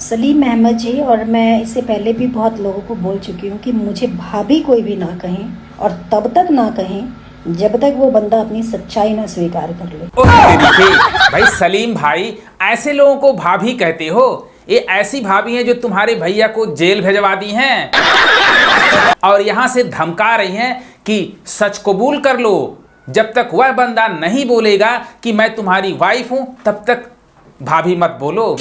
सलीम अहमद जी, और मैं इससे पहले भी बहुत लोगों को बोल चुकी हूँ कि मुझे भाभी कोई भी ना कहें, और तब तक ना कहें जब तक वो बंदा अपनी सच्चाई ना स्वीकार कर ले। ओ तेरी के, भाई सलीम भाई, ऐसे लोगों को भाभी कहते हो? ये ऐसी भाभी हैं जो तुम्हारे भैया को जेल भेजवा दी हैं और यहाँ से धमका रही हैं कि सच कबूल कर लो, जब तक वह बंदा नहीं बोलेगा कि मैं तुम्हारी वाइफ हूं तब तक भाभी मत बोलो।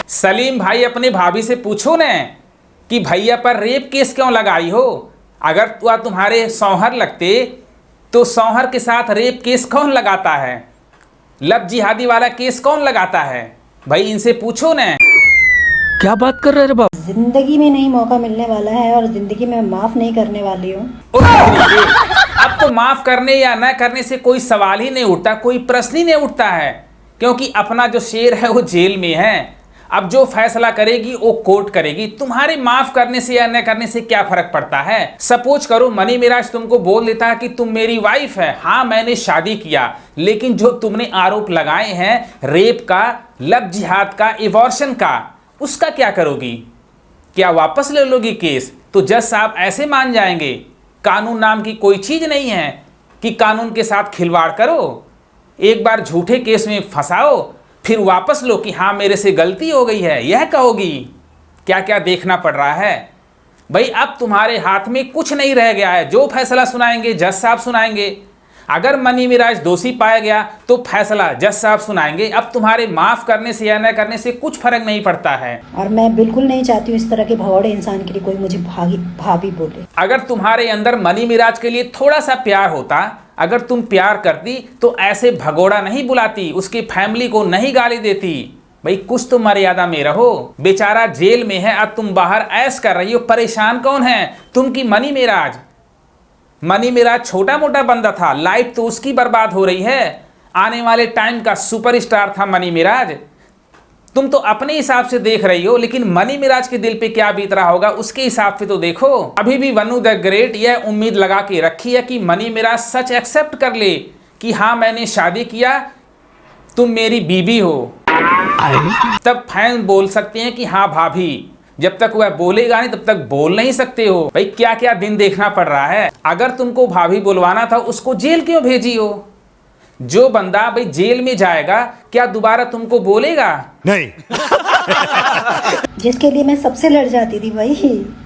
सलीम भाई, अपने भाभी से पूछो न कि भैया पर रेप केस क्यों लगाई हो? अगर वह तुम्हारे सौहर लगते तो सौहर के साथ रेप केस कौन लगाता है? लव जिहादी वाला केस कौन लगाता है? भाई इनसे पूछो न। क्या बात कर रहे रे बाप? जिंदगी में नहीं मौका मिलने वाला है और जिंदगी में माफ नहीं करने वाली हूँ। अब तो माफ करने या न करने से कोई सवाल ही नहीं उठता, कोई प्रश्न ही नहीं उठता है, क्योंकि अपना जो शेर है वो जेल में है। अब जो फैसला करेगी वो कोर्ट करेगी। तुम्हारे माफ करने से या न करने से क्या फर्क पड़ता है? सपोज करो मनी मिराज तुमको बोल देता है कि तुम मेरी वाइफ है, हाँ मैंने शादी किया, लेकिन जो तुमने आरोप लगाए हैं रेप का, लव जिहाद का, एबॉर्शन का, उसका क्या करोगी? क्या वापस ले लोगी केस? तो जज साहब ऐसे मान जाएंगे? कानून नाम की कोई चीज नहीं है कि कानून के साथ खिलवाड़ करो। एक बार झूठे केस में फंसाओ, फिर वापस लो कि हाँ मेरे से गलती हो गई है, यह कहोगी? क्या क्या देखना पड़ रहा है भाई? अब तुम्हारे हाथ में कुछ नहीं रह गया है। जो फैसला सुनाएंगे जज साहब सुनाएंगे। अगर मनी मिराज दोषी पाया गया तो फैसला जज साहब सुनाएंगे। अब तुम्हारे माफ करने से या न करने से कुछ फर्क नहीं पड़ता है। और मैं बिल्कुल नहीं चाहती हूँ इस तरह के भगौड़े इंसान के लिए कोई मुझे भाभी बोले। अगर तुम्हारे अंदर मनी मिराज के लिए थोड़ा सा प्यार होता, अगर तुम प्यार करती तो ऐसे भगोड़ा नहीं बुलाती, उसकी फैमिली को नहीं गाली देती। भाई कुछ तो मर्यादा में रहो। बेचारा जेल में है, अब तुम बाहर ऐश कर रही हो। परेशान कौन है? तुम की मनी मिराज? मनी मिराज छोटा मोटा बंदा था, लाइफ तो उसकी बर्बाद हो रही है। आने वाले टाइम का सुपरस्टार था मनी मिराज। तुम तो अपने हिसाब से देख रही हो, लेकिन मनी मिराज के दिल पे क्या बीत रहा होगा उसके हिसाब से तो देखो। अभी भी वनु द ग्रेट यह उम्मीद लगा के रखी है कि मनी मिराज सच एक्सेप्ट कर ले कि हाँ मैंने शादी किया, तुम मेरी बीबी हो, तब फैन बोल सकते हैं कि हाँ भाभी। जब तक वह बोलेगा नहीं तब तक बोल नहीं सकते हो। भाई क्या क्या दिन देखना पड़ रहा है। अगर तुमको भाभी बुलवाना था उसको जेल क्यों भेजी हो? जो बंदा भाई जेल में जाएगा क्या दोबारा तुमको बोलेगा? नहीं। जिसके लिए मैं सबसे लड़ जाती थी भाई,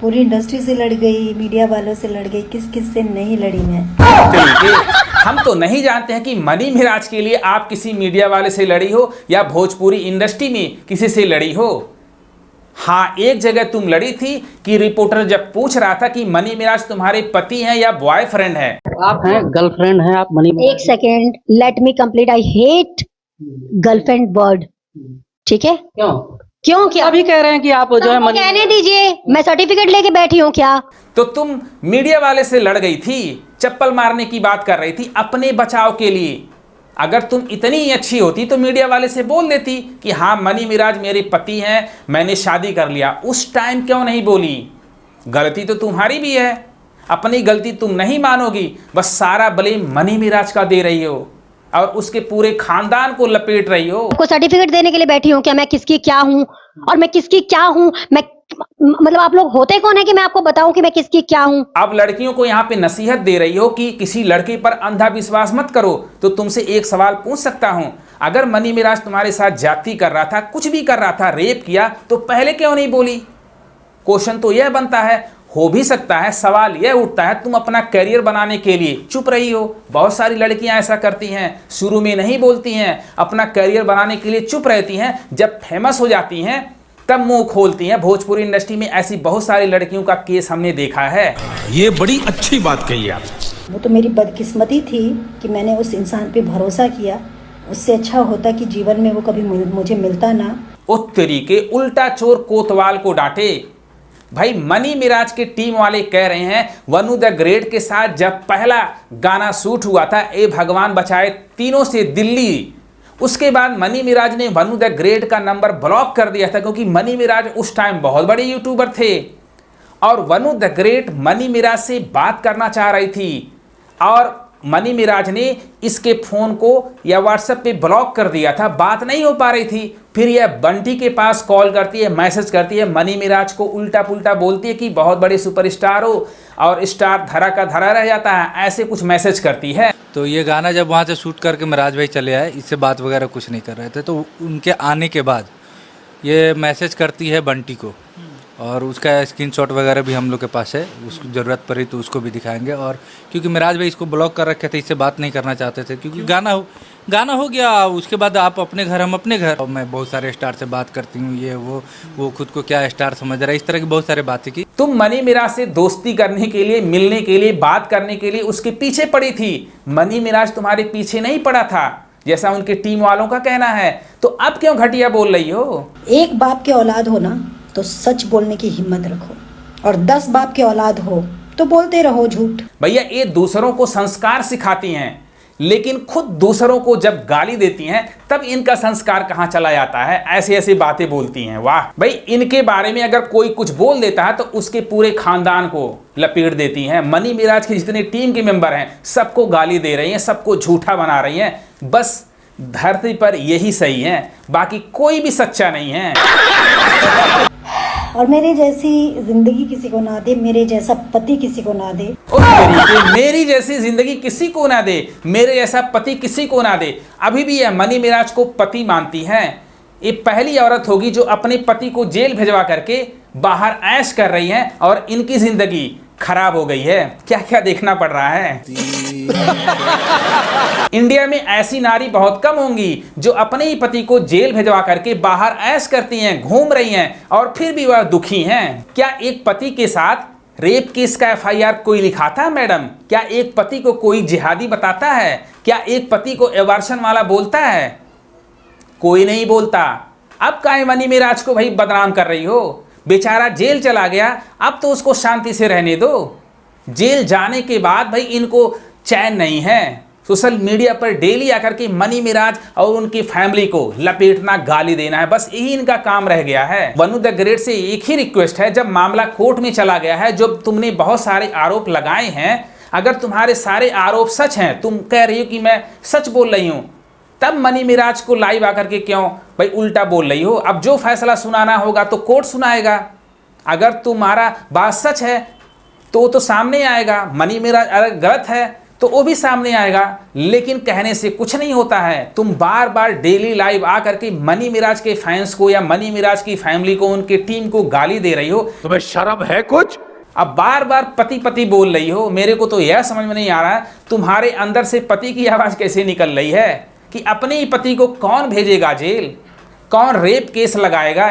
पूरी इंडस्ट्री से लड़ गई, मीडिया वालों से लड़ गई, किस किस से नहीं लड़ी मैं। हम तो नहीं जानते हैं कि मनी मिराज के लिए आप किसी मीडिया वाले से लड़ी हो या भोजपुरी इंडस्ट्री में किसी से लड़ी हो। हाँ, एक जगह तुम लड़ी थी कि रिपोर्टर जब पूछ रहा था कि मनी मिराज तुम्हारे पति हैं या बॉयफ्रेंड है। आप हैं, गर्लफ्रेंड हैं आप मनी? एक second, let me complete. I hate girlfriend word. ठीक है? क्यों क्या अभी कह रहे हैं कि आप जो है मनी? कहने दीजिए, मैं सर्टिफिकेट लेके बैठी हूँ क्या? तो तुम मीडिया वाले से लड़ गई थी, चप्पल मारने की बात कर रही थी अपने बचाव के लिए। अगर तुम इतनी अच्छी होती तो मीडिया वाले से बोल देती कि हाँ मनी मिराज मेरे पति हैं, मैंने शादी कर लिया। उस टाइम क्यों नहीं बोली? गलती तो तुम्हारी भी है, अपनी गलती तुम नहीं मानोगी, बस सारा ब्लेम मनी मिराज का दे रही हो और उसके पूरे खानदान को लपेट रही हो। को सर्टिफिकेट देने के लिए बैठी हूँ क्या मैं किसकी क्या हूँ और मैं किसकी क्या हूँ? मैं मतलब आप लोग होते कौन है कि मैं आपको बताऊं कि मैं किसकी क्या हूं? अब लड़कियों को यहाँ पे नसीहत दे रही हो कि किसी लड़के पर अंधा विश्वास मत करो। तो तुमसे एक सवाल पूछ सकता हूं, अगर मनी मिराज तुम्हारे साथ जाति कर रहा था, कुछ भी कर रहा था, रेप किया, तो पहले क्यों नहीं बोली? क्वेश्चन तो यह बनता है। हो भी सकता है, सवाल यह उठता है, तुम अपना करियर बनाने के लिए चुप रही हो। बहुत सारी लड़कियां ऐसा करती हैं, शुरू में नहीं बोलती हैं, अपना करियर बनाने के लिए चुप रहती हैं, जब फेमस हो जाती हैं तब मुंह खोलती हैं। भोजपुरी इंडस्ट्री में ऐसी बहुत सारी लड़कियों का केस हमने देखा है। ये बड़ी अच्छी बात कही आप। वो तो मेरी बदकिस्मती थी कि मैंने उस इंसान पे भरोसा किया। उससे अच्छा होता कि जीवन में वो कभी मुझे मिलता ना। उस तरीके उल्टा चोर कोतवाल को डांटे। भाई मनी मिराज के टीम वाले कह रहे हैं वनु द ग्रेट के साथ जब पहला गाना शूट हुआ था, ए भगवान बचाए तीनों से दिल्ली, उसके बाद मनी मिराज ने वनु द ग्रेट का नंबर ब्लॉक कर दिया था, क्योंकि मनी मिराज उस टाइम बहुत बड़े यूट्यूबर थे और वनु द ग्रेट मनी मिराज से बात करना चाह रही थी और मनी मिराज ने इसके फ़ोन को या व्हाट्सएप पे ब्लॉक कर दिया था, बात नहीं हो पा रही थी। फिर यह बंटी के पास कॉल करती है, मैसेज करती है, मनी मिराज को उल्टा पुल्टा बोलती है कि बहुत बड़े सुपरस्टार हो और स्टार धरा का धरा रह जाता है, ऐसे कुछ मैसेज करती है। तो ये गाना जब वहाँ से शूट करके मिराज भाई चले आए, इससे बात वगैरह कुछ नहीं कर रहे थे, तो उनके आने के बाद ये मैसेज करती है बंटी को और उसका स्क्रीनशॉट वगैरह भी हम लोग के पास है, उसको ज़रूरत पड़ी तो उसको भी दिखाएंगे। और क्योंकि मिराज भाई इसको ब्लॉक कर रखे थे, इससे बात नहीं करना चाहते थे, क्योंकि गाना हो गया, उसके बाद आप अपने घर हम अपने घर, और मैं बहुत सारे स्टार से बात करती हूँ, ये वो खुद को क्या स्टार समझ रहा है, इस तरह की बहुत सारी बातें की। तुम मनी मिराज से दोस्ती करने के लिए, मिलने के लिए, बात करने के लिए उसके पीछे पड़ी थी। मनी मिराज तुम्हारे पीछे नहीं पड़ा था जैसा उनके टीम वालों का कहना है। तो अब क्यों घटिया बोल रही हो? एक बाप के औलाद हो ना तो सच बोलने की हिम्मत रखो, और 10 बाप के औलाद हो तो बोलते रहो झूठ। भैया ये दूसरों को संस्कार सिखाती हैं, लेकिन खुद दूसरों को जब गाली देती हैं तब इनका संस्कार कहाँ चला जाता है, ऐसी ऐसी बातें बोलती हैं। वाह भाई, इनके बारे में अगर कोई कुछ बोल देता है तो उसके पूरे खानदान को लपेट देती हैं। मनी मिराज की जितने टीम के मेंबर हैं सबको गाली दे रही हैं, सबको झूठा बना रही हैं। बस धरती पर यही सही है, बाकी कोई भी सच्चा नहीं है। और मेरे जैसी जिंदगी किसी को ना दे, मेरे जैसा पति किसी को ना दे। मेरी जैसी जिंदगी किसी को ना दे, मेरे जैसा पति किसी को ना दे। अभी भी यह मनी मिराज को पति मानती हैं। ये पहली औरत होगी जो अपने पति को जेल भिजवा करके बाहर ऐश कर रही है और इनकी जिंदगी खराब हो गई है। क्या क्या देखना पड़ रहा है। इंडिया में ऐसी नारी बहुत कम होंगी जो अपने ही पति को जेल भिजवा करके बाहर ऐश करती हैं, घूम रही हैं और फिर भी वह दुखी हैं। क्या एक पति के साथ रेप केस का FIR कोई लिखाता है मैडम? क्या एक पति को कोई जिहादी बताता है? क्या एक पति को एवर्शन वाला बोलता है? कोई नहीं बोलता। अब काहे मनी मिराज को भाई बदनाम कर रही हो? बेचारा जेल चला गया, अब तो उसको शांति से रहने दो। जेल जाने के बाद भाई इनको चैन नहीं है। सोशल मीडिया पर डेली आकर के मनी मिराज और उनकी फैमिली को लपेटना, गाली देना है, बस यही इनका काम रह गया है। वनु द ग्रेट से एक ही रिक्वेस्ट है, जब मामला कोर्ट में चला गया है, जब तुमने बहुत सारे आरोप लगाए हैं, अगर तुम्हारे सारे आरोप सच हैं, तुम कह रही हो कि मैं सच बोल रही हूँ, तब मनी मिराज को लाइव आकर के क्यों भाई उल्टा बोल रही हो? अब जो फैसला सुनाना होगा तो कोर्ट सुनाएगा। अगर तुम्हारा बात सच है तो सामने आएगा, मनी मिराज अगर गलत है तो वो भी सामने आएगा। लेकिन कहने से कुछ नहीं होता है। तुम बार बार डेली लाइव आकर के मनी मिराज के फैंस को या मनी मिराज की फैमिली को, उनके टीम को गाली दे रही हो। तुम्हें शर्म है कुछ? अब बार बार पति पति बोल रही हो। मेरे को तो यह समझ में नहीं आ रहा है तुम्हारे अंदर से पति की आवाज़ कैसे निकल रही है कि अपने ही पति को कौन भेजेगा जेल, कौन रेप केस लगाएगा,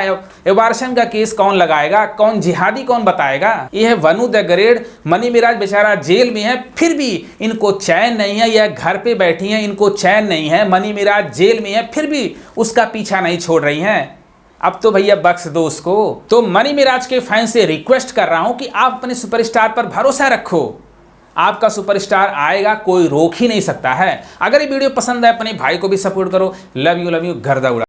एवर्शन का केस कौन लगाएगा, कौन जिहादी कौन बताएगा। ये है वनु द ग्रेट। मनी मिराज बेचारा जेल में है, फिर भी इनको चैन नहीं है। यह घर पे बैठी हैं, इनको चैन नहीं है। मनी मिराज जेल में है, फिर भी उसका पीछा नहीं छोड़ रही हैं। अब तो भैया बख्श दो उसको। तो मनी मिराज के फैन से रिक्वेस्ट कर रहा हूं कि आप अपने सुपरस्टार पर भरोसा रखो। आपका सुपरस्टार आएगा, कोई रोक ही नहीं सकता है। अगर ये वीडियो पसंद है अपने भाई को भी सपोर्ट करो। लव यू, घर दा उड़ा।